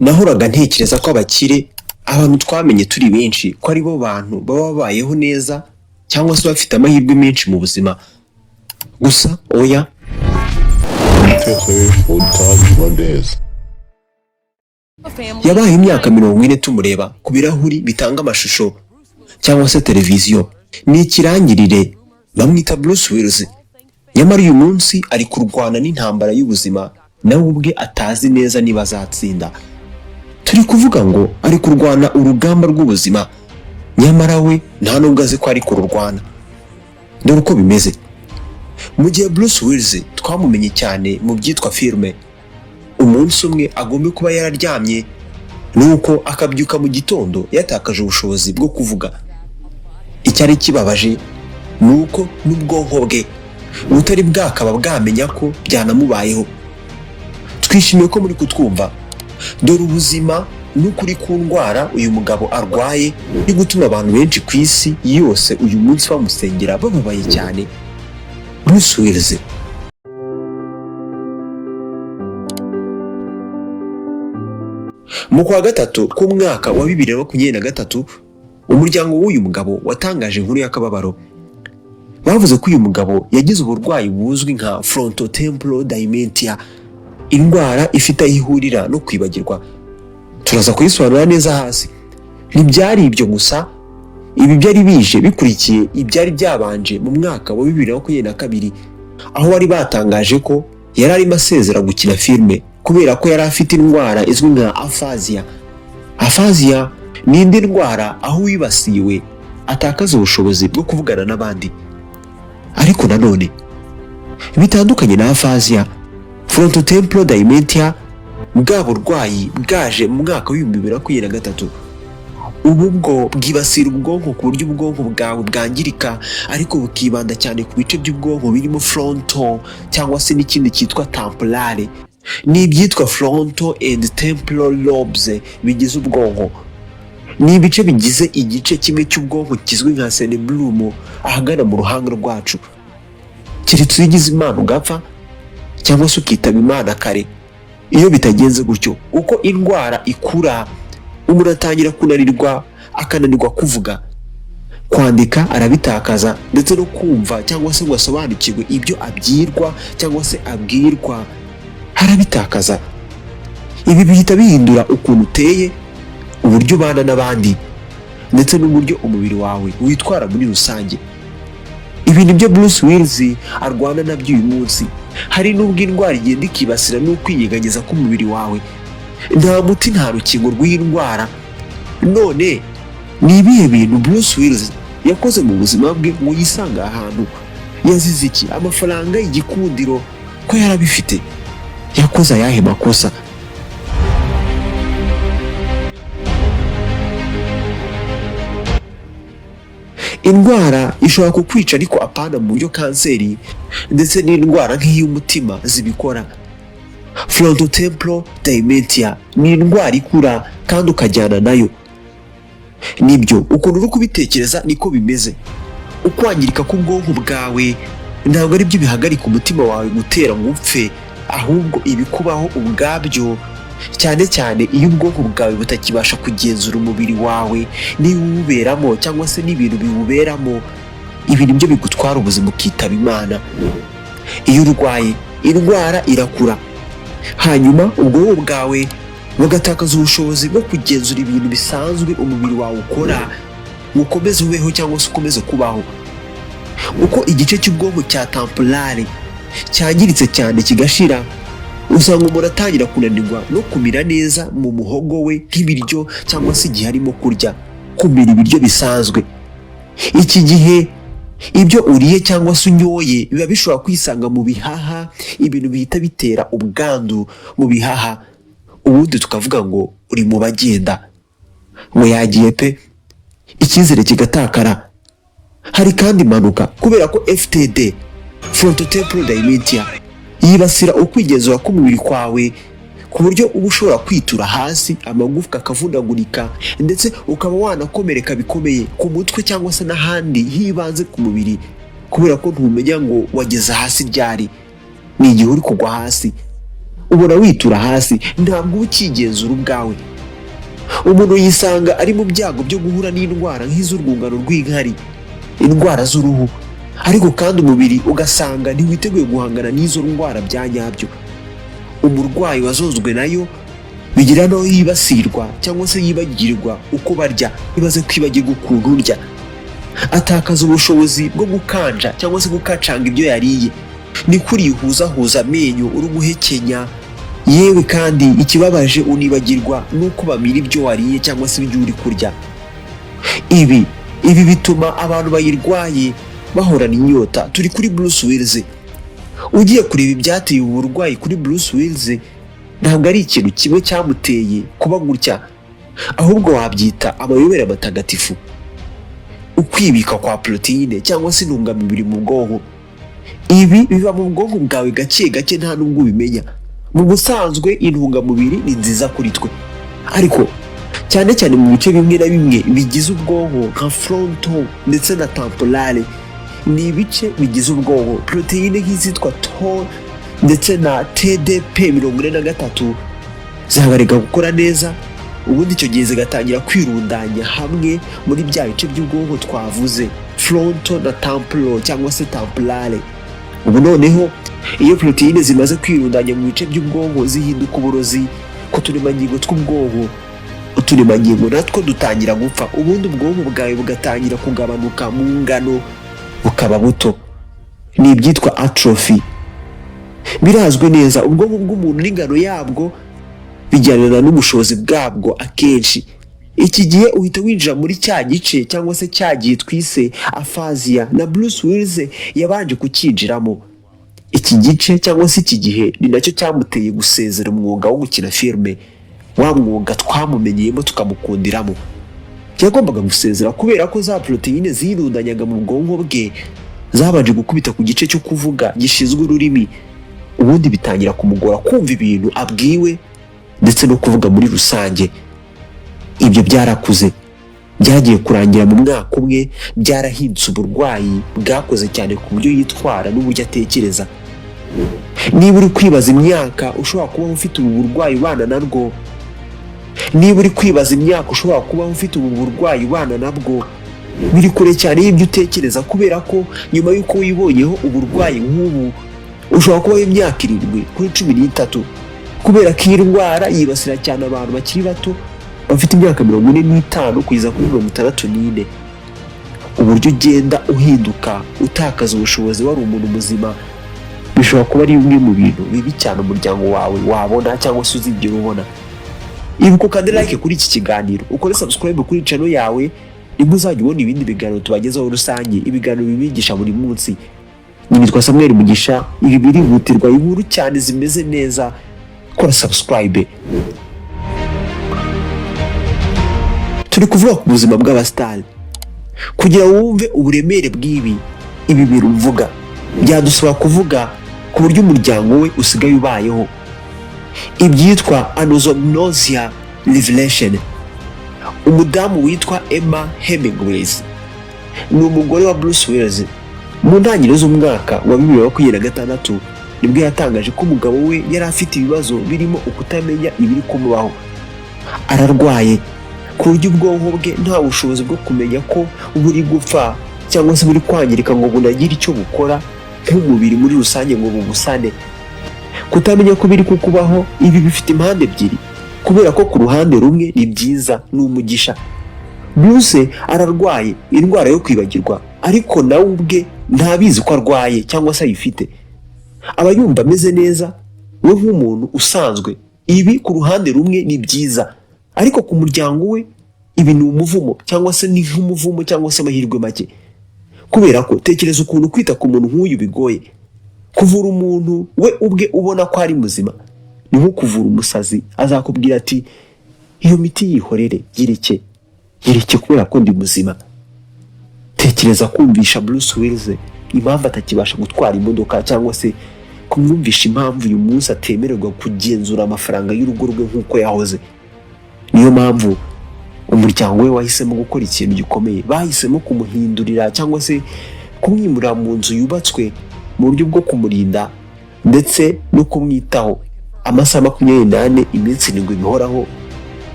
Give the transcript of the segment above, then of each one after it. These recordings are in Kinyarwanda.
nahoraga ntekereza ko abakire abantu twamenye turi benshi ko ari bo bantu baba babayeho neza cyangwa se bafite amahirwe menshi mu buzima. Gusa oya, yabaye imyaka 40 tumureba ku birahuri bitanga amashusho cyangwa se televiziyo. Ni ikirangirire bamwita Bruce Willis. Nyamara uyu munsi ari kurwana n'intambara y'ubuzima nawe ubwe atazi neza niba azatsinda. Turi kuvuga ngo ari kurwana urugamba rw'ubuzima, nyamara we nta nubwo azi ko ari kurwana. Dore uko bimeze. Mu gihe Bruce Willis twamumenye cyane mu byitwa filme, umunsi umwe agomba kuba yararyamye nuko akabyuka mu gitondo yatakaje ubushobozi bwo kuvuga. Icyari kibabaje nuko n'ubwonko bwe butari bwakaba bwamenya ko byanamubayeho. Twishimiye ko muri kutwumva. Dore ubuzima n'ukuri ku ndwara uyu mugabo arwaye ni gutuma abantu benshi ku isi yose uyu munsi bamusengera bababaye cyane. Bruce Willis. Mu kwa gatatu k'umwaka wa 2023 umuryango w'uyu mugabo watangaje inkuru y'akababaro. Bavuze ko uyu mugabo yagize uburwayi buzwi nka frontotemporal dementia, indwara ifite ihurira no kwibagirwa. Turaza kuyisobanura neza hasi. Ntibyari ibyo gusa, ibi byari bije bikurikiye ibyari byabanje mu mwaka wa 2022 aho bari batangaje ko yari arimo asezera gukina filme kubera ko yari afite indwara izwi nka aphasia. Aphasia ni indi ndwara aho wibasiwe atakaza ubushobozi bwo kuvugana n'abandi. Ariko nanone bitandukanye na aphasia, frontotemporal dementia bwa burwayi bwaje mu mwaka wa 2023. Ubu bwo bwibasira ubwonko ku buryo ubwonko bwawe bwangirika, ariko bukibanda cyane ku bice by'ubwonko birimo frontal cyangwa se n'ikindi cyitwa temporale. Ni ibyitwa frontal and temporal lobes bigize ubwonko. Ni ibice bigize igice kimwe cy'ubwonko kizwi nka cerebellum ahagana mu ruhanga rwacu. Keretse ugize imana ugapfa cyangwa se ukitaba imana kare. Iyo bitagenze gutyo, uko indwara ikura umuntu atangira kunanirwa, akananirwa kuvuga, kwandika arabitakaza, ndetse no kumva cyangwa se gusobanukirwa ibyo abyirwa cyangwa se abwirwa arabitakaza. Ibi bihita bihindura ukuntu uteye, uburyo ubana n'abandi, ndetse n'uburyo umubiri wawe witwara muri rusange. Ibi nibyo Bruce Willis arwana nabyo uyu munsi. Hari n'ubwo indwara igenda ikibasira n'ukwiyeganyeza k'umubiri wawe. Nta muti nta rukingo rw'iyi ndwara. None ni ibihe bintu Bruce Willis yakoze mu buzima bwe ngo yisanga ahantu? Yazize iki? Amafaranga, igikundiro ko yarabifite? Yakoze ayahe makosa? Indwara ishobora kukwica ariko apana mu buryo kanseri ndetse n'indwara nk'iy'umutima zibikora. Frontotemporal dementia ni indwara ikura kandi ukajyana nayo. Nibyo ukuntu uri kubitekereza niko bimeze. Ukwangirika k'ubwonko bwawe ntabwo ari byo bihagarika umutima wawe gutera ngo upfe, ahubwo ibikubaho ubwabyo, cyane cyane iyo ubwonko bwawe butakibasha kugenzura umubiri wawe n'iwuberamo cyangwa se n'ibintu biwuberamo. Ibi nibyo bigutwara ubuzima ukitaba imana. Iyo urwaye, indwara irakura, hanyuma ubwonko bwawe bugatakaza ubushobozi bwo kugenzura ibintu bisanzwe umubiri wawe ukora, ukomeze ubeho cyangwa se ukomeze kubaho. Uko igice cy'ubwonko cya temporale cyangiritse cyane kigashira, usanga umuntu atangira kunanirwa no kumira neza mu muhogo we nk'ibiryo cyangwa se igihe arimo kurya, kumira ibiryo bisanzwe. Iki gihe ibyo uriye cyangwa se unyoye biba bishobora kwisanga mu bihaha, ibintu bihita bitera ubwandu mu bihaha. Ubundi tukavuga ngo uri mu bagenda, ngo yagiye pe, icyizere kigatakara. Hari kandi impanuka kubera ko FTD, frontotemporal dementia, yibasira ukwigenzura k'umubiri kwawe ku buryo uba ushobora kwitura hasi, amagufwa akavunagurika, ndetse ukaba wanakomereka bikomeye ku mutwe cyangwa se n'ahandi hibanze ku mubiri, kubera ko ntumenya ngo wageze hasi ryari. Ni igihe uri kugwa hasi. ubona witura hasi, ntabwo ukigenzura ubwawe. Umuntu yisanga ari mu byago byo guhura n'indwara nk'iz'urwungano rw'inkari, indwara z'uruhu, ariko kandi umubiri ugasanga ntiwiteguye guhangana n'izo ndwara bya nyabyo. Umurwayi wazozwe nayo bigira no yibasirwa cyangwa se yibagirwa uko barya, ibaze kwibagirwa ukuntu urya, atakaza ubushobozi bwo gukanja cyangwa se gukacanga ibyo yariye, ni kuri yihuzahuza amenyo uri guhekenya, yewe kandi ikibabaje unibagirwa nuko bamira ibyo wariye cyangwa se ibyo uri kurya. Ibi bituma abantu bayirwaye bahorana inyota. Turi kuri Bruce Willis. Ugiye kureba ibyateye ubu burwayi kuri Bruce Willis, ntabwo ari ikintu kimwe cyamuteye kuba gutya, ahubwo wabyita amayobera matagatifu. Ukwibika kwa proteine cyangwa se intungamubiri mu bwonko. Ibi biba mu bwonko bwawe gake gake nta nubwo ubimenya. Mu busanzwe intungamubiri ni nziza kuri twe, ariko cyane cyane mu bice bimwe na bimwe bigize ubwonko nka frontal ndetse na temporale, ni ibice bigize ubwonko. Proteine nk'izitwa tau ndetse na TDP43 zahagarika gukora neza, ubundi icyo gihe zigatangira kwirundanya hamwe muri bya bice by'ubwonko twavuze, frontal na temporal cyangwa se temporale. Ubu noneho iyo proteine zimaze kwirundanya mu bice by'ubwonko zihinduka uburozi ku turemangingo tw'ubwonko. Uturemangingo natwo dutangira gupfa, ubundi ubwonko bwawe bugatangira kugabanuka mu ngano bukaba buto, ni ibyitwa atrophy. Birazwi neza ubwonko bw'umuntu n'ingano yabwo bijyanana n'ubushobozi bwabwo akenshi. Iki gihe uhita winjira muri cya gice cyangwa se cya gihe twise aphasia, na Bruce Willis yabanje kukinjiramo. Iki gice cyangwa se iki gihe ni nacyo cyamuteye gusezera umwuga wo gukina filime, wa mwuga twamumenyeyemo tukamukundiramo. Yagombaga gusezera kubera ko za proteine zirundanyaga mu bwonko bwe zabanje gukubita ku gice cyo kuvuga gishinzwe ururimi, ubundi bitangira kumugora kumva ibintu abwiwe ndetse no kuvuga muri rusange. Ibyo byarakuze, byagiye kurangira mu mwaka umwe byarahindutse uburwayi bwakoze cyane ku buryo yitwara n'uburyo atekereza. Niba uri kwibaza imyaka ushobora kubaho ufite ubu burwayi ubana narwo, niba uri kwibaza imyaka ushobora kubaho ufite ubu burwayi ubana nabwo, biri kure cyane y'ibyo utekereza, kubera ko nyuma y'uko wibonyeho uburwayi nk'ubu ushobora kubaho imyaka 7 kuri 13, kubera ko iyi ndwara yibasira cyane abantu bakiri bato bafite imyaka 45 kugeza kuri 64. Uburyo ugenda uhinduka utakaza ubushobozi wari umuntu muzima bishobora kuba ari bimwe mu bintu bibi cyane umuryango wawe wabona cyangwa se uzigera ubona. Ibuka kandi like kuri iki kiganiro, ukore subscribe kuri channel yawe, nibwo uzajya ubona ibindi biganiro tubagezaho rusange, ibiganiro bibigisha buri munsi. Nitwa Samuel Mugisha, ibi birihutirwa inkuru cyane zimeze neza, kora subscribe. Turi kuvuga ku buzima bw'abastari. Kugira wumve uburemere bw'ibi bintu mvuga, byadusaba kuvuga ku buryo umuryango we usigaye ubayeho. Ibyitwa anosognosia revelation. Umudamu witwa Emma Hemingways ni umugore wa Bruce Willis. Mu ntangiriro z'umwaka wa 2026 nibwo yatangaje ko umugabo we yari afite ibibazo birimo ukutamenya ibiri kumubaho. Ararwaye ku buryo ubwonko bwe nta bushobozi bwo kumenya ko buri gupfa cyangwa se buri kwangirika ngo bunagire icyo bukora nk'umubiri muri rusange ngo bubusane. Kutamenya ko biri kukubaho ibi bifite impande ebyiri, kubera ko ku ruhande rumwe ni byiza, ni umugisha. Bruce ararwaye indwara yo kwibagirwa, ariko nawe ubwe ntabizi ko arwaye cyangwa se ayifite. Aba yumva ameze neza we nk'umuntu usanzwe. Ibi ku ruhande rumwe ni byiza, ariko ku muryango we ibi ni umuvumo cyangwa se ni nk'umuvumo cyangwa se amahirwe make. Kubera ko tekereza ukuntu kwita ku muntu nk'uyu bigoye. Kuvura umuntu we ubwe ubona ko ari muzima ni nko kuvura umusazi, azakubwira ati iyo miti yihorere, girike kubera ko ndi muzima. Tekereza kumvisha Bruce Willis impamvu atakibasha gutwara imodoka cyangwa se kumwumvisha impamvu uyu munsi atemererwa kugenzura amafaranga y'urugo rwe nk'uko yahoze. Niyo mpamvu umuryango we wahisemo gukora ikintu gikomeye. Bahisemo kumuhindurira cyangwa se kumwimurira mu nzu yubatswe mu buryo bwo kumurinda ndetse no kumwitaho. amasaha 24 iminsi 7 bihoraho,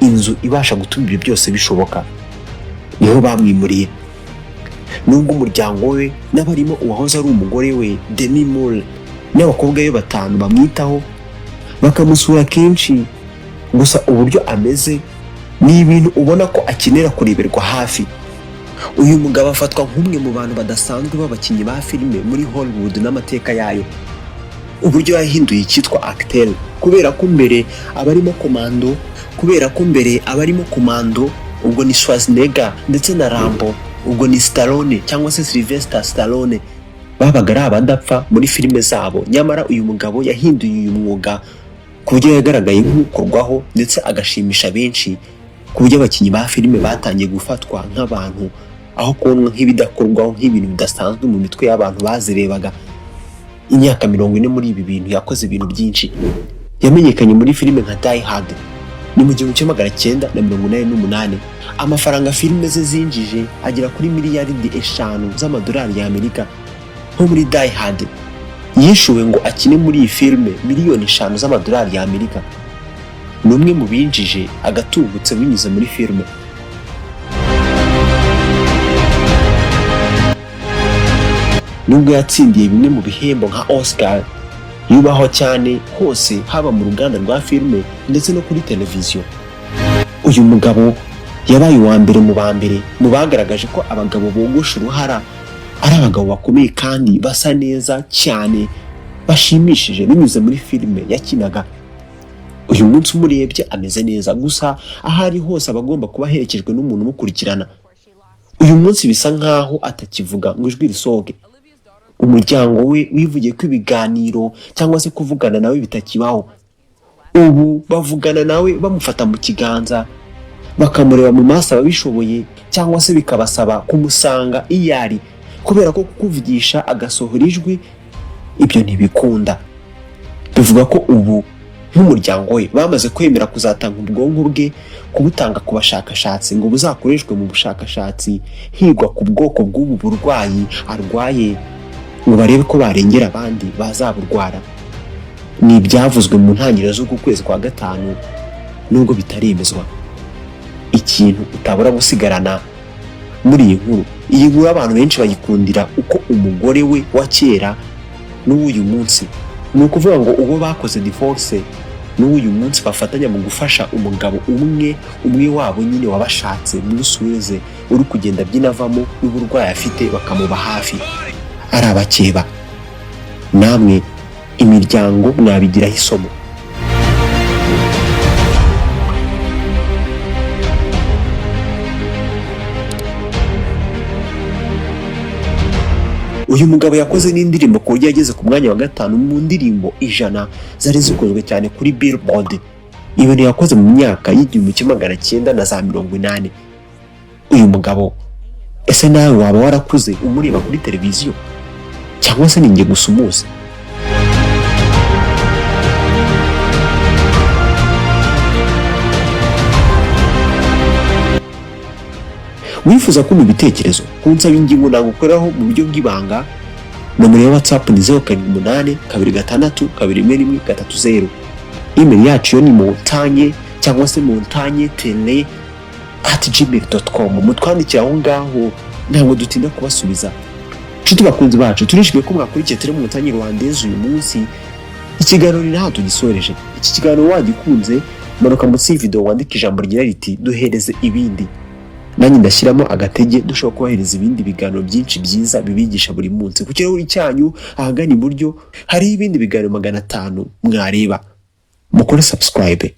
inzu ibasha gutuma ibyo byose bishoboka. Niho bamwimuriye. Nubwo umuryango we n'abarimo uwahoze ari umugore we Demi Moore n'abakobwa be 5 bamwitaho bakamusura kenshi, gusa uburyo ameze ni ibintu ubona ko akenera kureberwa hafi. Uyu mugabo afatwa nk'umwe mu bantu badasanzwe b'abakinnyi ba filime muri Hollywood n'amateka yayo. Uburyo yahinduye icyitwa acteur, kubera ko mbere abarimo komando ubwo ni Schwarzenegger ndetse na Rambo ubwo ni Stallone cyangwa se Sylvester Stallone babaga ari abadapfa muri filime zabo. Nyamara uyu mugabo yahinduye uyu mwuga ku buryo yagaragaye nk'ukorwaho ndetse agashimisha benshi, ku buryo abakinnyi ba filime batangiye gufatwa nk'abantu aho kubonwa nk'ibidakorwaho, nk'ibintu bidasanzwe mu mitwe y'abantu bazirebaga. Imyaka 40 muri ibi bintu yakoze ibintu byinshi. Yamenyekanye muri filime nka Die Hard ni mu 1988. Amafaranga filime ze zinjije agera kuri miliyaridi 5 z'amadolari y'Amerika. Nko muri Die Hard yishuwe ngo akine muri iyi filime miliyoni 5 z'amadolari y'Amerika. Numwe mu binjije agatubutse binyuze muri filime. Nubwo yatsindiye bimwe mu bihembo nka Oscar, yubaho cyane hose, haba mu ruganda rwa filime ndetse no kuri televiziyo. Uyu mugabo yabaye uwa mbere mu bambere mu bagaragaje ko abagabo bogosha uruhara ari abagabo bakomeye kandi basa neza cyane, bashimishije binyuze muri filime yakinaga. Uyu munsi umurebye ameze neza, gusa ahari hose abagomba kuba herekejwe n'umuntu umukurikirana. Uyu munsi bisa nkaho atakivuga ngo ijwi risohoke. Umuryango we wivugiye ko ibiganiro cyangwa se kuvugana nawe bitakibaho. Ubu bavugana nawe bamufata mu kiganza, bakamureba mu maso ababishoboye, cyangwa se bikabasaba kumusanga iyari, kubera ko kukuvugisha agasohora ijwi ibyo ntibikunda. Bivuga ko ubu nk'umuryango we bamaze kwemera kuzatanga ubwonko bwe kubutanga ku bashakashatsi ngo buzakoreshwe mu bushakashatsi higwa ku bwoko bw'ubu burwayi arwaye, ngo barebe ko barengera abandi bazaburwara. Ni ibyavuzwe mu ntangiriro z'uku kwezi kwa 5 nubwo bitaremezwa. Ikintu utabura gusigarana muri iyi nkuru, iyi nkuru abantu benshi bayikundira uko umugore we wa kera n'uyu munsi, ni ukuvuga ngo uwo bakoze divorce n'uyu munsi bafatanya mu gufasha umugabo umwe wabo nyine wabashatse muri Sueze uri kugenda byinavamo n'uburwayi afite, bakamuba hafi ari abakeba. Namwe imiryango mwabigiraho isomo. Uyu mugabo yakoze n'indirimbo ku buryo yageze ku mwanya wa 5 mu ndirimbo 100 zari zikozwe cyane kuri Billboard. Ibintu yakoze mu myaka y'1980. Uyu mugabo ese nawe waba warakuze umureba kuri televiziyo cyangwa se ninjye gusa umuzi? Wifuza ko mu bitekerezo kunsaba ingingo nagukoraho mu buryo bw'ibanga, nomero ya WhatsApp ni 0782621130. Email yacu yo ni montagne cyangwa se montagnetele @gmail.com. Mutwandikira aho ngaho, ntabwo dutinda kubasubiza. Nshuti bakunzi bacu, turishimiye ko mwakurikiye Télé Montagne Rwandeze uyu munsi. Ikiganiro ni naho tugisoreje. Iki kiganiro wagikunze, manuka munsi y'video wandika ijambo rigira riti duhereze ibindi. Nanjye ndashyiramo agatege dushobora kubahereza ibindi biganiro byinshi byiza bibigisha buri munsi. Ku kirahuri cyanyu ahagana iburyo hari ibindi biganiro 500 mwareba. Mukore subscribe.